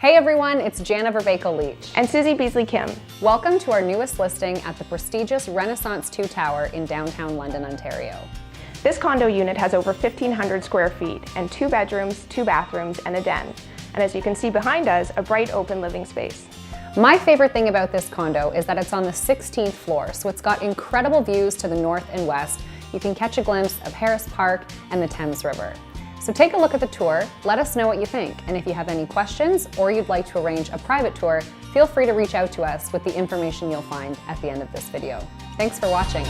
Hey everyone, it's Jana Verbakel Leach and Susie Beasley Kim. Welcome to our newest listing at the prestigious Renaissance 2 Tower in downtown London, Ontario. This condo unit has over 1,500 square feet and 2 bedrooms, 2 bathrooms, and a den. And as you can see behind us, a bright open living space. My favorite thing about this condo is that it's on the 16th floor, so it's got incredible views to the north and west. You can catch a glimpse of Harris Park and the Thames River. So take a look at the tour, let us know what you think, and if you have any questions or you'd like to arrange a private tour, feel free to reach out to us with the information you'll find at the end of this video. Thanks for watching.